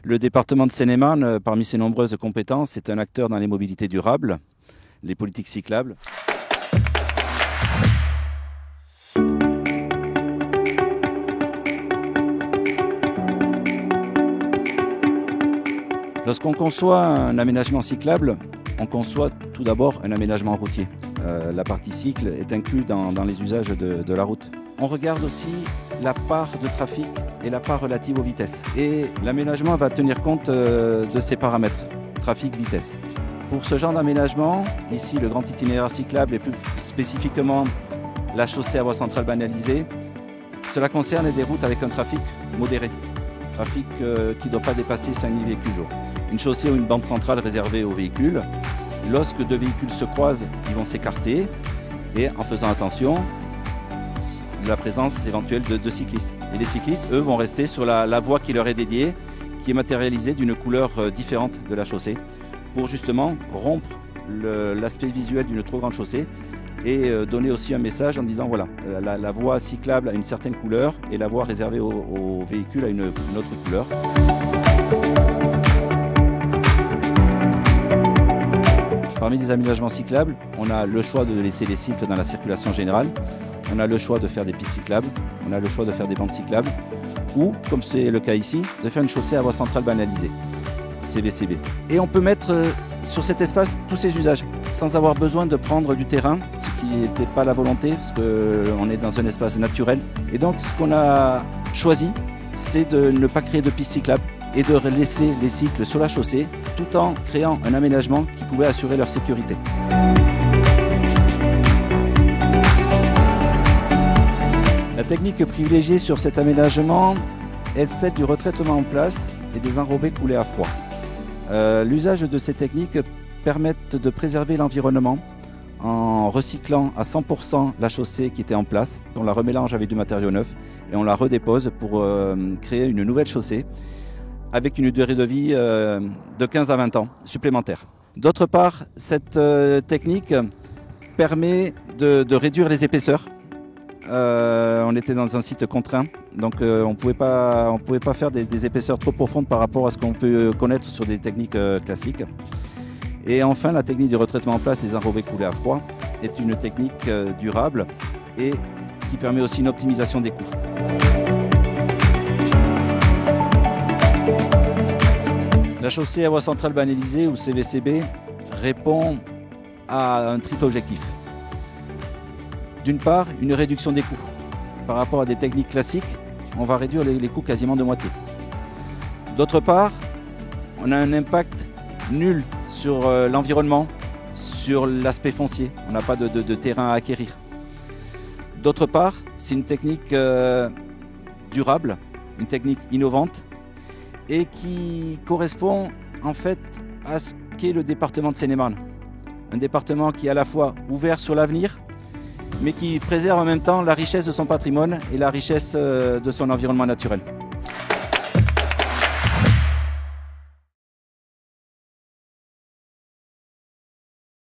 Le département de Seine-et-Marne, parmi ses nombreuses compétences, est un acteur dans les mobilités durables, les politiques cyclables. Lorsqu'on conçoit un aménagement cyclable, on conçoit tout d'abord un aménagement routier. La partie cycle est inclue dans les usages de la route. On regarde aussi la part de trafic et la part relative aux vitesses. Et l'aménagement va tenir compte de ces paramètres, trafic, vitesse. Pour ce genre d'aménagement, ici le grand itinéraire cyclable et plus spécifiquement la chaussée à voie centrale banalisée, cela concerne des routes avec un trafic modéré, trafic qui ne doit pas dépasser 5000 véhicules jour. Une chaussée ou une bande centrale réservée aux véhicules. Lorsque deux véhicules se croisent, ils vont s'écarter et en faisant attention, la présence éventuelle de cyclistes. Et les cyclistes, eux, vont rester sur la voie qui leur est dédiée, qui est matérialisée d'une couleur différente de la chaussée, pour justement rompre l'aspect visuel d'une trop grande chaussée et donner aussi un message en disant voilà, la voie cyclable a une certaine couleur et la voie réservée aux véhicules a une autre couleur. Parmi les aménagements cyclables, on a le choix de laisser les cycles dans la circulation générale, on a le choix de faire des pistes cyclables, on a le choix de faire des bandes cyclables, ou, comme c'est le cas ici, de faire une chaussée à voie centrale banalisée, CVCB. Et on peut mettre sur cet espace tous ces usages, sans avoir besoin de prendre du terrain, ce qui n'était pas la volonté, parce qu'on est dans un espace naturel. Et donc, ce qu'on a choisi, c'est de ne pas créer de pistes cyclables et de laisser les cycles sur la chaussée, tout en créant un aménagement qui pouvait assurer leur sécurité. La technique privilégiée sur cet aménagement est celle du retraitement en place et des enrobés coulés à froid. L'usage de ces techniques permettent de préserver l'environnement en recyclant à 100% la chaussée qui était en place. On la remélange avec du matériau neuf et on la redépose pour créer une nouvelle chaussée avec une durée de vie de 15 à 20 ans supplémentaire. D'autre part, cette technique permet de réduire les épaisseurs. On était dans un site contraint, donc on pouvait pas faire des épaisseurs trop profondes par rapport à ce qu'on peut connaître sur des techniques classiques. Et enfin, la technique du retraitement en place des enrobés coulés à froid est une technique durable et qui permet aussi une optimisation des coûts. La chaussée à voie centrale banalisée ou CVCB répond à un triple objectif. D'une part, une réduction des coûts. Par rapport à des techniques classiques, on va réduire les coûts quasiment de moitié. D'autre part, on a un impact nul sur l'environnement, sur l'aspect foncier. On n'a pas de terrain à acquérir. D'autre part, c'est une technique durable, une technique innovante et qui correspond en fait à ce qu'est le département de Seine-et-Marne. Un département qui est à la fois ouvert sur l'avenir, mais qui préserve en même temps la richesse de son patrimoine et la richesse de son environnement naturel.